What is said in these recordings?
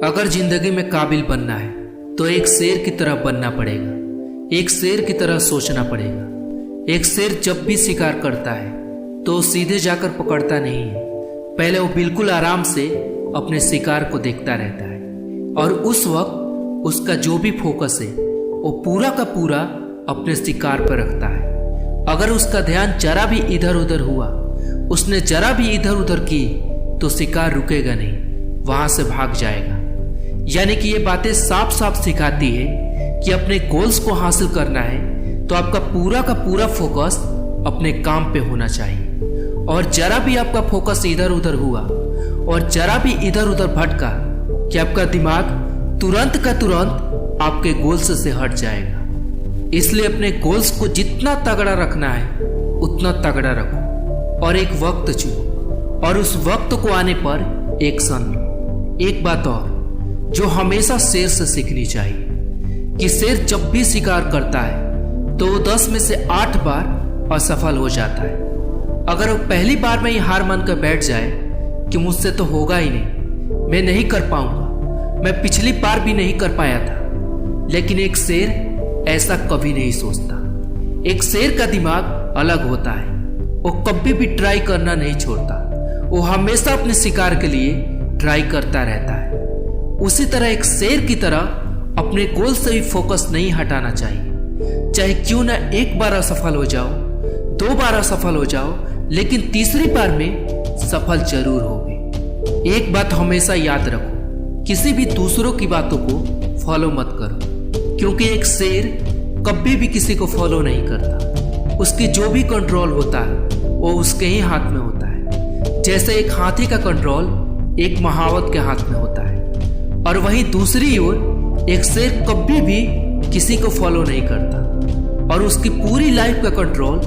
अगर जिंदगी में काबिल बनना है तो एक शेर की तरह बनना पड़ेगा। एक शेर की तरह सोचना पड़ेगा। एक शेर जब भी शिकार करता है तो सीधे जाकर पकड़ता नहीं है। पहले वो बिल्कुल आराम से अपने शिकार को देखता रहता है और उस वक्त उसका जो भी फोकस है वो पूरा का पूरा अपने शिकार पर रखता है। अगर उसका ध्यान जरा भी इधर उधर हुआ, उसने जरा भी इधर उधर की, तो शिकार रुकेगा नहीं, वहां से भाग जाएगा। यानी कि ये बातें साफ साफ सिखाती है कि अपने गोल्स को हासिल करना है तो आपका पूरा का पूरा फोकस अपने काम पे होना चाहिए। और जरा भी आपका फोकस इधर उधर हुआ और जरा भी इधर उधर भटका कि आपका दिमाग तुरंत का तुरंत आपके गोल्स से हट जाएगा। इसलिए अपने गोल्स को जितना तगड़ा रखना है उतना तगड़ा रखो और एक वक्त चुनो और उस वक्त को आने पर एक्शन लो। एक बात और जो हमेशा शेर से सीखनी चाहिए कि शेर जब भी शिकार करता है तो वो 10 में से 8 बार असफल हो जाता है। अगर वो पहली बार में ही हार मानकर बैठ जाए कि मुझसे तो होगा ही नहीं, मैं नहीं कर पाऊंगा, मैं पिछली बार भी नहीं कर पाया था, लेकिन एक शेर ऐसा कभी नहीं सोचता। एक शेर का दिमाग अलग होता है, वो कभी भी ट्राई करना नहीं छोड़ता, वो हमेशा अपने शिकार के लिए ट्राई करता रहता है। उसी तरह एक शेर की तरह अपने गोल से भी फोकस नहीं हटाना चाहिए। चाहे क्यों ना एक बार असफल हो जाओ, 2 बार असफल हो जाओ, लेकिन तीसरी बार में सफल जरूर होगे। एक बात हमेशा याद रखो, किसी भी दूसरों की बातों को फॉलो मत करो, क्योंकि एक शेर कभी भी किसी को फॉलो नहीं करता। उसकी जो भी कंट्रोल होता है वो उसके ही हाथ में होता है। जैसे एक हाथी का कंट्रोल एक महावत के हाथ में होता है, और वहीं दूसरी ओर एक शेर कभी भी किसी को फॉलो नहीं करता और उसकी पूरी लाइफ का कंट्रोल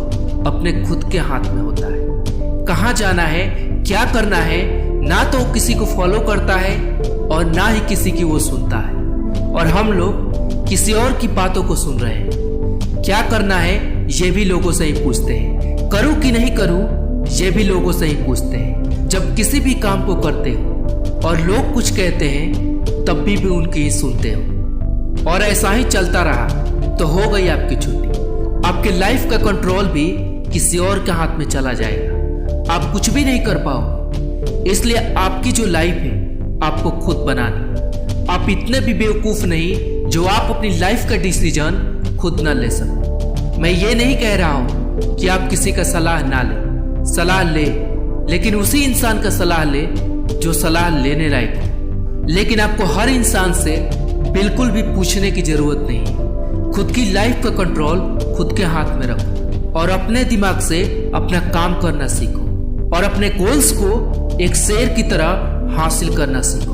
अपने खुद के हाथ में होता है। कहाँ जाना है, क्या करना है, ना तो वो किसी को फॉलो करता है और ना ही किसी की वो सुनता है। और हम लोग किसी और की बातों को सुन रहे हैं। क्या करना है ये भी लोगों से ही पूछते हैं, करूं कि नहीं करूं ये भी लोगों से ही पूछते हैं। जब किसी भी काम को करते हो और लोग कुछ कहते हैं तब भी उनकी ही सुनते हो, और ऐसा ही चलता रहा तो हो गई आपकी छुट्टी। आपके लाइफ का कंट्रोल भी किसी और के हाथ में चला जाएगा, आप कुछ भी नहीं कर पाओगे। इसलिए आपकी जो लाइफ है आपको खुद बनानी। आप इतने भी बेवकूफ नहीं जो आप अपनी लाइफ का डिसीजन खुद ना ले सको। मैं ये नहीं कह रहा हूं कि आप किसी का सलाह ना ले, सलाह ले, लेकिन उसी इंसान का सलाह ले जो सलाह लेने लायक हो। लेकिन आपको हर इंसान से बिल्कुल भी पूछने की जरूरत नहीं। खुद की लाइफ का कंट्रोल खुद के हाथ में रखो और अपने दिमाग से अपना काम करना सीखो और अपने गोल्स को एक शेर की तरह हासिल करना सीखो।